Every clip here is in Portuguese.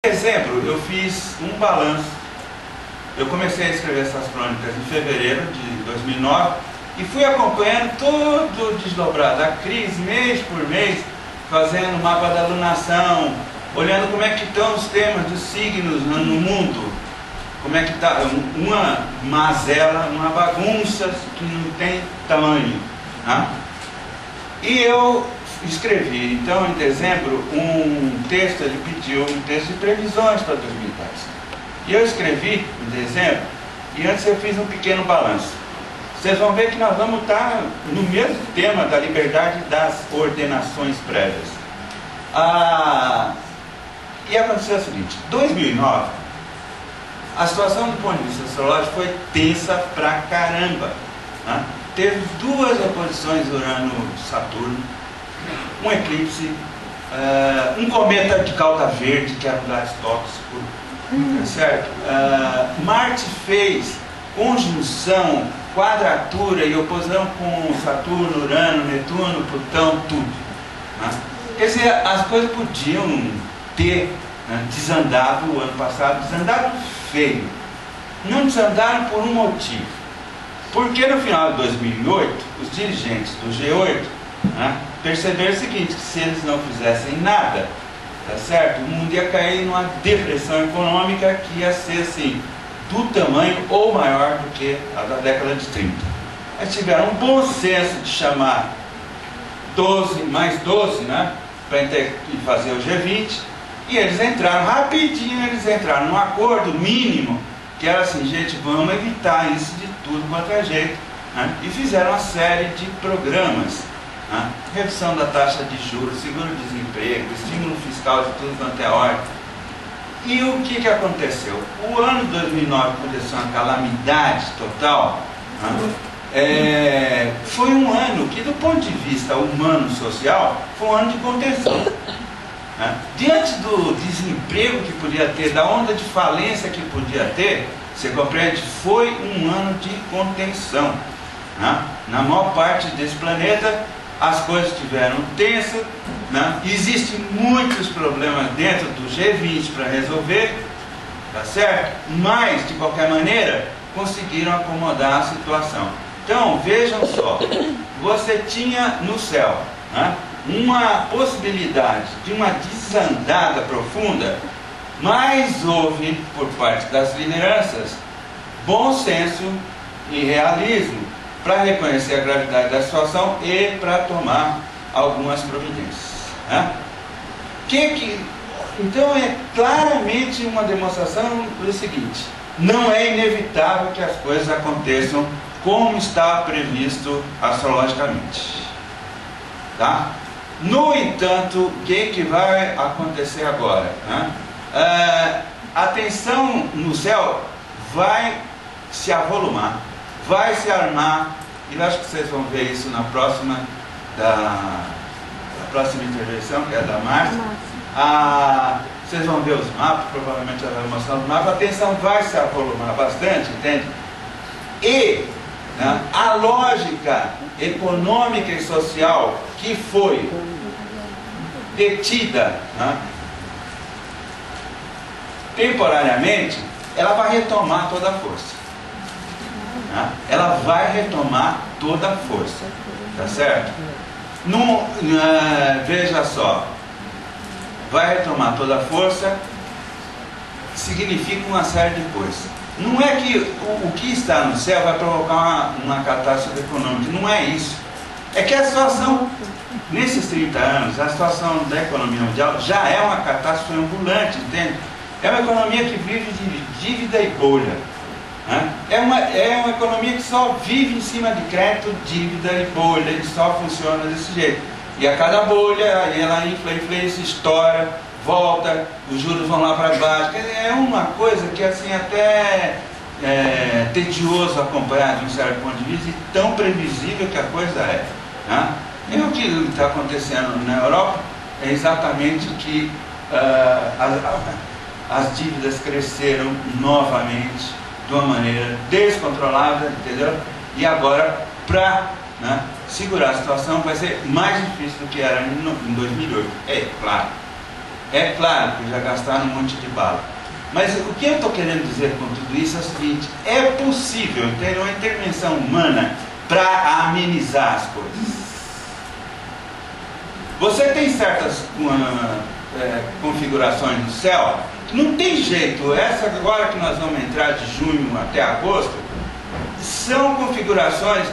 Por exemplo, eu fiz um balanço. Eu comecei a escrever essas crônicas em fevereiro de 2009 e fui acompanhando todo o desdobrar da crise, mês por mês, fazendo o mapa da alunação, olhando como é que estão os temas dos signos no mundo, como é que está uma mazela, uma bagunça que não tem tamanho, né? E eu escrevi, então, em dezembro, um texto. Ele pediu um texto de previsões para 2010. E eu escrevi em dezembro, e antes eu fiz um pequeno balanço. Vocês vão ver que nós vamos estar no mesmo tema da liberdade das ordenações prévias. E aconteceu o seguinte: 2009, a situação do ponto de vista astrológico foi tensa pra caramba, né? Teve duas oposições Urano-Saturno, um eclipse, um cometa de cauda verde, que era um gás tóxico, certo? Marte fez conjunção, quadratura e oposição com Saturno, Urano, Netuno, Plutão, tudo, né? Quer dizer, as coisas podiam ter, né, desandado o ano passado, desandaram feio. Não desandaram por um motivo. Porque no final de 2008, os dirigentes do G8, né, perceberam o seguinte: que se eles não fizessem nada, tá certo? O mundo ia cair numa depressão econômica que ia ser assim, do tamanho ou maior do que a da década de 30. Eles tiveram um bom senso de chamar 12 mais 12, né, para fazer o G20, e eles entraram rapidinho, eles entraram num acordo mínimo, que era assim: gente, vamos evitar isso de tudo quanto é jeito, né? E fizeram uma série de programas, né? Redução da taxa de juros, seguro-desemprego, estímulo fiscal de tudo quanto é ordem. E o que aconteceu? O ano de 2009 aconteceu uma calamidade total, né? Foi um ano que, do ponto de vista humano-social, foi um ano de contenção, né? Diante do desemprego que podia ter, da onda de falência que podia ter, você compreende? Foi um ano de contenção, né? Na maior parte desse planeta, as coisas estiveram tensas, né? Existem muitos problemas dentro do G20 para resolver, tá certo? Mas, de qualquer maneira, conseguiram acomodar a situação. Então, vejam só, você tinha no céu, né, uma possibilidade de uma desandada profunda, mas houve, por parte das lideranças, bom senso e realismo para reconhecer a gravidade da situação e para tomar algumas providências, né? Então é claramente uma demonstração do seguinte: não é inevitável que as coisas aconteçam como está previsto astrologicamente, tá? No entanto, o que vai acontecer agora, né? A tensão no céu vai se avolumar, vai se armar, e eu acho que vocês vão ver isso na próxima próxima intervenção, que é da Márcia. Vocês vão ver os mapas, provavelmente ela vai mostrar os mapas. A tensão vai se avolumar bastante, entende? E, né, a lógica econômica e social que foi detida, né, temporariamente, ela vai retomar toda a força, né? Ela vai retomar toda a força, tá certo? Veja só, vai retomar toda a força significa uma série de coisas. Não é que o que está no céu vai provocar uma catástrofe econômica, não é isso. É que a situação, nesses 30 anos, a situação da economia mundial já é uma catástrofe ambulante, entende? É uma economia que vive de dívida e bolha, né? É uma economia que só vive em cima de crédito, dívida e bolha, e só funciona desse jeito. E a cada bolha, aí ela infla, isso estoura, volta, os juros vão lá para baixo. Quer dizer, é uma coisa que assim até é tedioso acompanhar de um certo ponto de vista, e tão previsível que a coisa é, né? E o que está acontecendo na Europa é exatamente que as dívidas cresceram novamente de uma maneira descontrolada, entendeu? E agora, para, né, segurar a situação, vai ser mais difícil do que era em 2008. É claro. É claro que já gastaram um monte de bala. Mas o que eu estou querendo dizer com tudo isso é o seguinte: é possível ter uma intervenção humana para amenizar as coisas. Você tem certas configurações no céu, não tem jeito. Essa agora que nós vamos entrar de junho até agosto, são configurações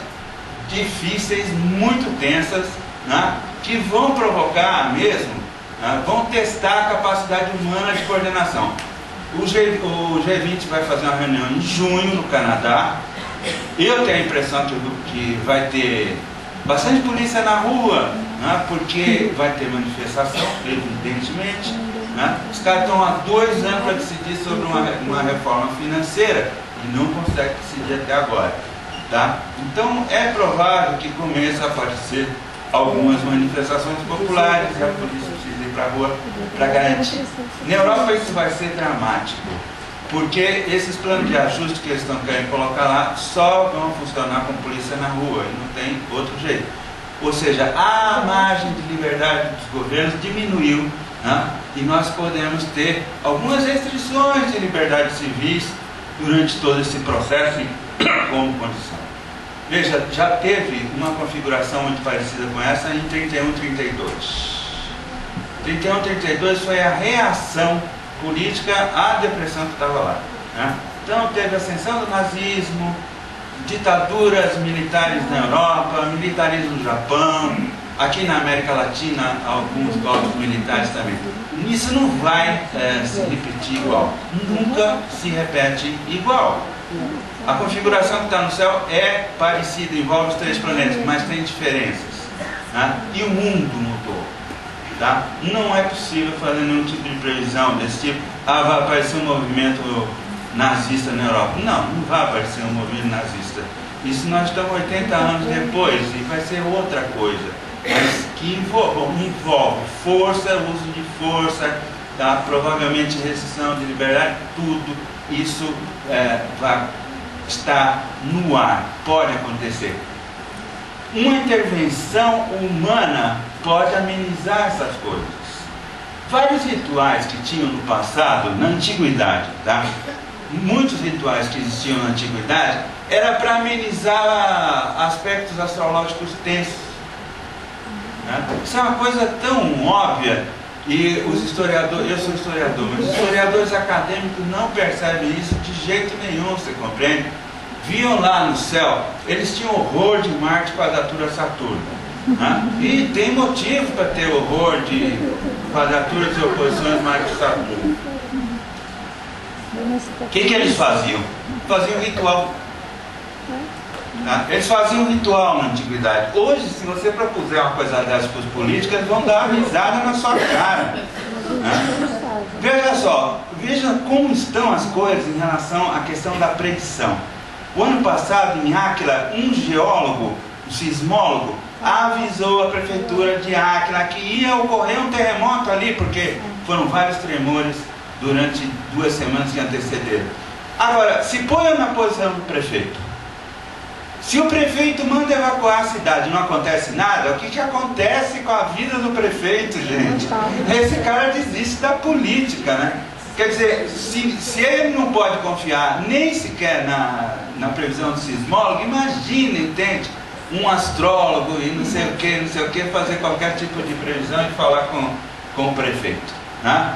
difíceis, muito tensas, né, que vão provocar mesmo, né, vão testar a capacidade humana de coordenação. O G20 vai fazer uma reunião em junho no Canadá. Eu tenho a impressão que vai ter bastante polícia na rua, né, porque vai ter manifestação, evidentemente. Né? Os caras estão há 2 anos para decidir sobre uma reforma financeira e não conseguem decidir até agora. Tá? Então é provável que comece a aparecer algumas manifestações populares e a polícia precisa ir para a rua para garantir. Na Europa isso vai ser dramático, porque esses planos de ajuste que eles estão querendo colocar lá só vão funcionar com polícia na rua e não tem outro jeito. Ou seja, a margem de liberdade dos governos diminuiu, né? E nós podemos ter algumas restrições de liberdade civis durante todo esse processo como condição. Veja, já teve uma configuração muito parecida com essa em 31-32. 31-32 foi a reação política à depressão que estava lá. Né? Então teve a ascensão do nazismo, ditaduras militares na Europa, militarismo no Japão, aqui na América Latina alguns golpes militares também. Isso não vai se repetir igual. Nunca se repete igual. A configuração que está no céu é parecida, envolve os 3 planetas, mas tem diferenças. Né? E o mundo mudou. Tá? Não é possível fazer nenhum tipo de previsão desse tipo. Vai aparecer um movimento nazista na Europa. Não vai aparecer um movimento nazista. Isso nós estamos 80 anos depois e vai ser outra coisa. Mas que envolve força, uso de força, tá? Provavelmente restrição de liberdade, tudo isso vai estar no ar, pode acontecer. Uma intervenção humana pode amenizar essas coisas. Vários rituais que tinham no passado, na antiguidade, tá? Muitos rituais que existiam na antiguidade era para amenizar aspectos astrológicos tensos. Né? Isso é uma coisa tão óbvia e os historiadores, eu sou historiador, mas os historiadores acadêmicos não percebem isso de jeito nenhum, você compreende? Viam lá no céu, eles tinham horror de Marte, quadratura Saturno. Né? E tem motivo para ter horror de quadraturas e oposições Marte-Saturno. O que eles faziam? Faziam ritual. Tá? Eles faziam um ritual na antiguidade. Hoje, se você propuser uma coisa dessa para os políticos, eles vão dar uma risada na sua cara. Né? Veja só, veja como estão as coisas em relação à questão da predição. O ano passado, em Áquila, um geólogo, um sismólogo, avisou a prefeitura de Áquila que ia ocorrer um terremoto ali, porque foram vários tremores durante 2 semanas que antecederam. Agora, se põe na posição do prefeito. Se o prefeito manda evacuar a cidade e não acontece nada, o que acontece com a vida do prefeito, gente? Esse cara desiste da política, né? Quer dizer, se ele não pode confiar nem sequer na previsão do sismólogo, imagina, entende? Um astrólogo e não sei o que, fazer qualquer tipo de previsão e falar com o prefeito. Né?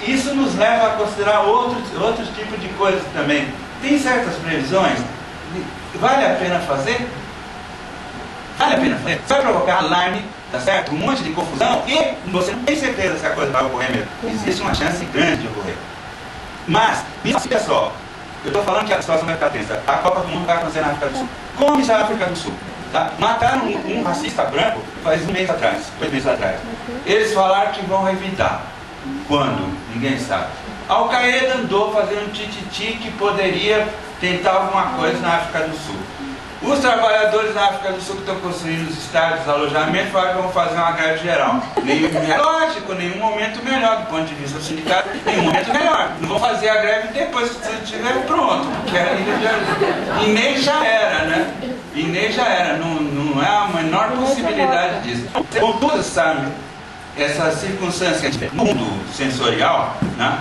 Isso nos leva a considerar outros tipos de coisas também. Tem certas previsões, vale a pena fazer? Vale a pena fazer? Vai provocar alarme, tá certo? Um monte de confusão e você não tem certeza se a coisa vai ocorrer mesmo. Existe uma chance grande de ocorrer. Mas, olha só, eu estou falando que a situação vai ficar tensa. A Copa do Mundo vai acontecer na África do Sul. Como está a África do Sul? Tá? Mataram um racista branco faz 2 meses atrás. Eles falaram que vão evitar. Quando? Ninguém sabe. Al-Qaeda andou fazendo tititi que poderia tentar alguma coisa na África do Sul. Os trabalhadores na África do Sul que estão construindo os estádios, alojamentos, falaram que vão fazer uma greve geral. Lógico, nenhum momento melhor do ponto de vista do sindicato, nenhum momento melhor. Não vão fazer a greve depois que tudo estiver pronto. E nem já era, né? E nem já era. Não há a menor possibilidade disso. Como todos sabem, essa circunstância no mundo sensorial, né?